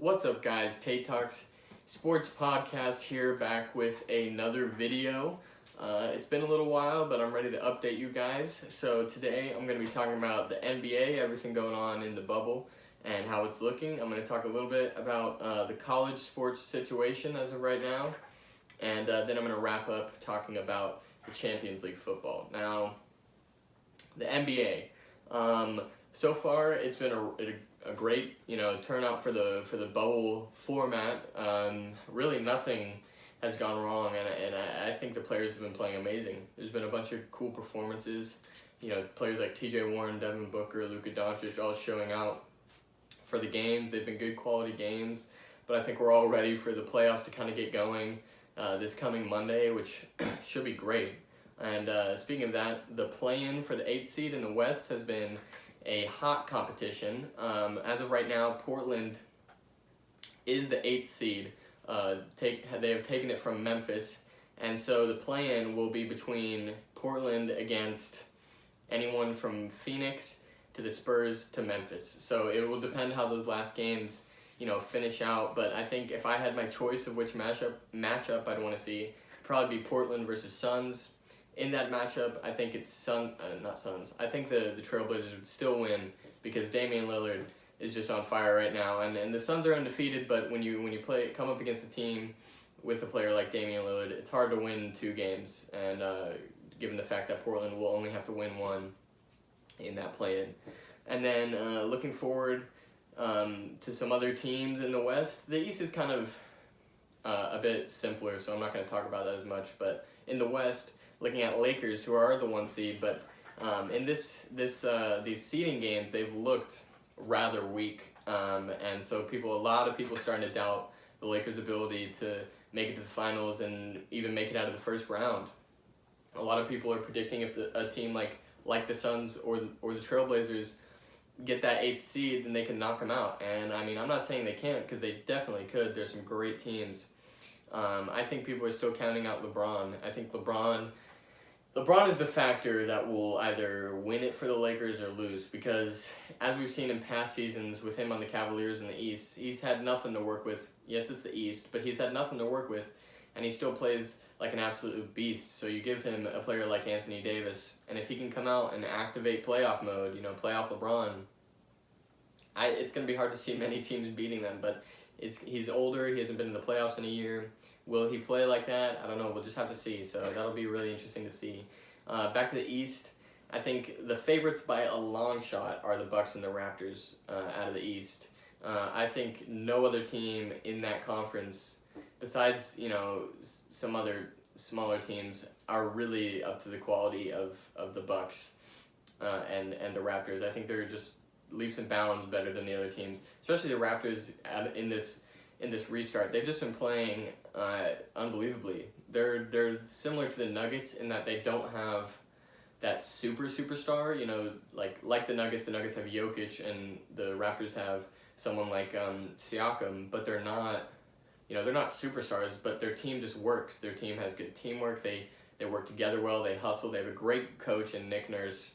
What's up, guys? Tait Talks Sports podcast here, back with another video. It's been a little while, but I'm ready to update you guys. So today I'm going to be talking about the NBA, everything going on in the bubble, and how it's looking. I'm going to talk a little bit about the college sports situation as of right now, and then I'm going to wrap up talking about the Champions League football. Now, the NBA. So far, it's been a great, turnout for the bubble format. Really, nothing has gone wrong, and I think the players have been playing amazing. There's been a bunch of cool performances. Players like T.J. Warren, Devin Booker, Luka Doncic, all showing out for the games. They've been good quality games, but I think we're all ready for the playoffs to kind of get going this coming Monday, which should be great. And speaking of that, the play-in for the 8th seed in the West has been a hot competition. As of right now, Portland is the 8th seed. They have taken it from Memphis, and so the play-in will be between Portland against anyone from Phoenix to the Spurs to Memphis. So it will depend how those last games, finish out. But I think if I had my choice of which matchup I'd want to see, it'd probably be Portland versus Suns. In that matchup, I think it's not Suns. I think the Trailblazers would still win because Damian Lillard is just on fire right now, and the Suns are undefeated. But when you come up against a team with a player like Damian Lillard, it's hard to win 2 games. And given the fact that Portland will only have to win 1 in that play-in, and then looking forward to some other teams in the West, the East is kind of a bit simpler, so I'm not going to talk about that as much. But in the West, looking at Lakers, who are the 1 seed, but in these seeding games, they've looked rather weak, and so a lot of people starting to doubt the Lakers' ability to make it to the finals and even make it out of the first round. A lot of people are predicting if a team like the Suns or the Trailblazers get that 8th seed, then they can knock them out. And I mean, I'm not saying they can't, because they definitely could. There's some great teams. I think people are still counting out LeBron. I think LeBron is the factor that will either win it for the Lakers or lose, because as we've seen in past seasons with him on the Cavaliers in the East, he's had nothing to work with. Yes, it's the East, but he's had nothing to work with, and he still plays like an absolute beast. So you give him a player like Anthony Davis, and if he can come out and activate playoff mode, playoff LeBron, it's going to be hard to see many teams beating them, but he's older, he hasn't been in the playoffs in a year. Will he play like that? I don't know. We'll just have to see. So that'll be really interesting to see. Back to the East, I think the favorites by a long shot are the Bucks and the Raptors out of the East. I think no other team in that conference, besides some other smaller teams, are really up to the quality of the Bucks and the Raptors. I think they're just leaps and bounds better than the other teams, especially the Raptors in this restart. They've just been playing unbelievably. They're similar to the Nuggets in that they don't have that superstar. Like the Nuggets have Jokic, and the Raptors have someone like Siakam, but they're not superstars. But their team just works. Their team has good teamwork. They work together well. They hustle. They have a great coach in Nick Nurse.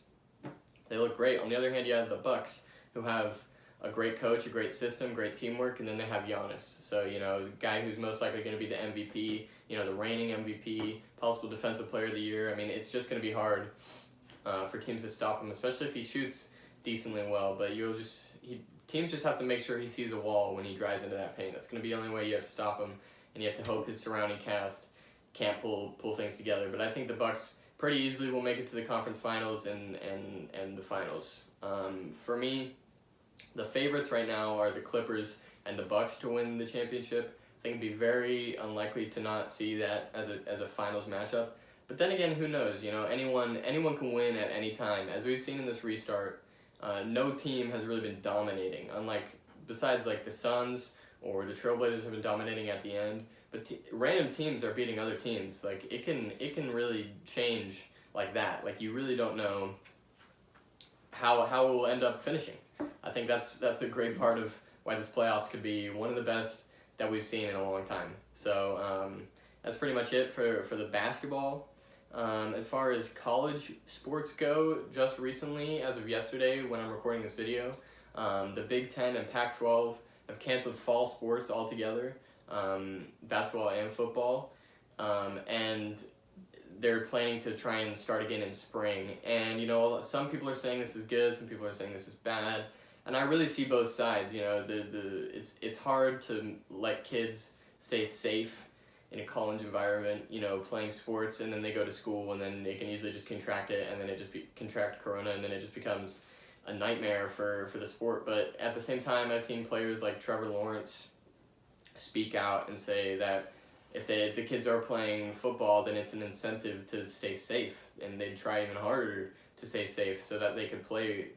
They look great. On the other hand, you have the Bucks, who have a great coach, a great system, great teamwork, and then they have Giannis. So, the guy who's most likely going to be the MVP, the reigning MVP, possible Defensive Player of the Year. I mean, it's just going to be hard for teams to stop him, especially if he shoots decently well. But teams just have to make sure he sees a wall when he drives into that paint. That's going to be the only way you have to stop him, and you have to hope his surrounding cast can't pull things together. But I think the Bucks pretty easily will make it to the conference finals and the finals. For me, the favorites right now are the Clippers and the Bucks to win the championship. I think it'd be very unlikely to not see that as a finals matchup. But then again, who knows? Anyone can win at any time. As we've seen in this restart, no team has really been dominating. Besides the Suns or the Trailblazers have been dominating at the end. But random teams are beating other teams. It can really change like that. You really don't know how it will end up finishing. I think that's a great part of why this playoffs could be one of the best that we've seen in a long time. So that's pretty much it for the basketball. As far as college sports go, just recently, as of yesterday when I'm recording this video, the Big Ten and Pac-12 have canceled fall sports altogether, basketball and football, and they're planning to try and start again in spring. And some people are saying this is good, some people are saying this is bad, and I really see both sides. It's hard to let kids stay safe in a college environment, playing sports, and then they go to school, and then they can easily just contract it, and then it just contract corona, and then it just becomes a nightmare for the sport. But at the same time, I've seen players like Trevor Lawrence speak out and say that if the kids are playing football, then it's an incentive to stay safe, and they'd try even harder to stay safe so that they could play.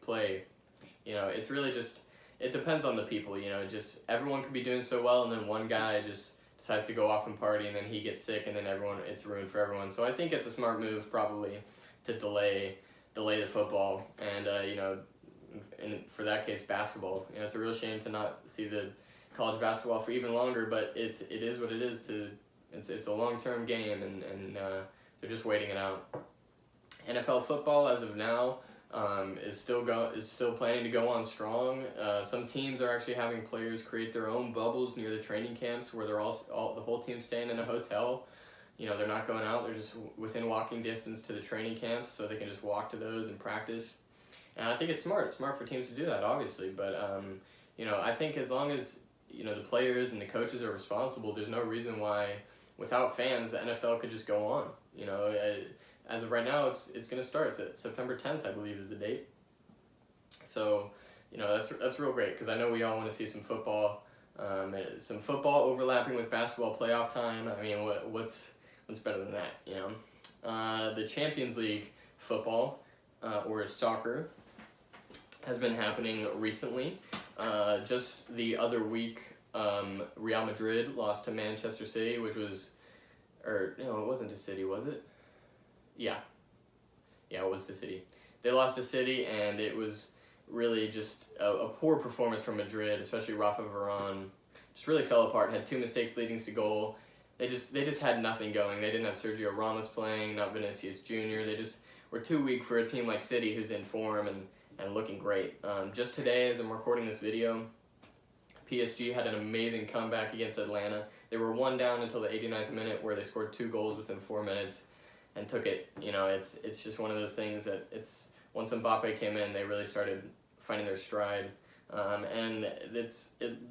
It's really just, it depends on the people. Just everyone could be doing so well, and then one guy just decides to go off and party, and then he gets sick, and then it's ruined for everyone. So I think it's a smart move probably to delay the football, and and for that case, basketball. It's a real shame to not see the college basketball for even longer, but it is what it is. It's a long-term game, and they're just waiting it out. NFL football, as of now, is still planning to go on strong. Some teams are actually having players create their own bubbles near the training camps, where they're all the whole team staying in a hotel. They're not going out; they're just within walking distance to the training camps, so they can just walk to those and practice. And I think it's smart for teams to do that, obviously. But I think as long as the players and the coaches are responsible, there's no reason why, without fans, the NFL could just go on. As of right now, it's going to start. It's September 10th, I believe, is the date. So, that's real great, because I know we all want to see some football overlapping with basketball playoff time. I mean, what's better than that? The Champions League football, or soccer, has been happening recently. Just the other week, Real Madrid lost to Manchester City, it wasn't to City, was it? Yeah, it was to City. They lost to City, and it was really just a poor performance from Madrid, especially Rafa Varane. Just really fell apart, had 2 mistakes leading to goal. They just had nothing going. They didn't have Sergio Ramos playing, not Vinicius Jr. They just were too weak for a team like City, who's in form and looking great. Just today, as I'm recording this video, PSG had an amazing comeback against Atlanta. They were 1 down until the 89th minute, where they scored 2 goals within 4 minutes and took it. It's just one of those things that once Mbappe came in, they really started finding their stride. And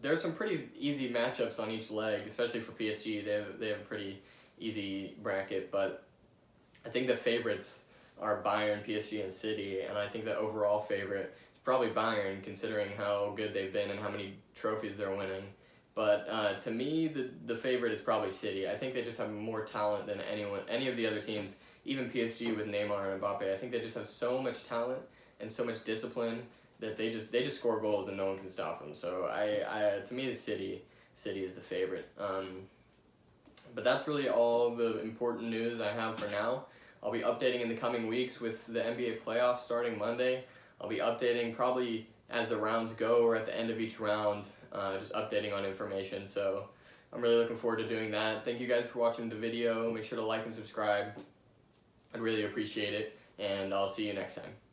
there's some pretty easy matchups on each leg, especially for PSG. They have a pretty easy bracket, but I think the favorites are Bayern, PSG, and City, and I think the overall favorite is probably Bayern, considering how good they've been and how many trophies they're winning. But to me, the favorite is probably City. I think they just have more talent than any of the other teams, even PSG with Neymar and Mbappe. I think they just have so much talent and so much discipline that they just score goals and no one can stop them. So to me, the City is the favorite. But that's really all the important news I have for now. I'll be updating in the coming weeks with the NBA playoffs starting Monday. I'll be updating probably as the rounds go, or at the end of each round, just updating on information. So I'm really looking forward to doing that. Thank you guys for watching the video. Make sure to like and subscribe. I'd really appreciate it, and I'll see you next time.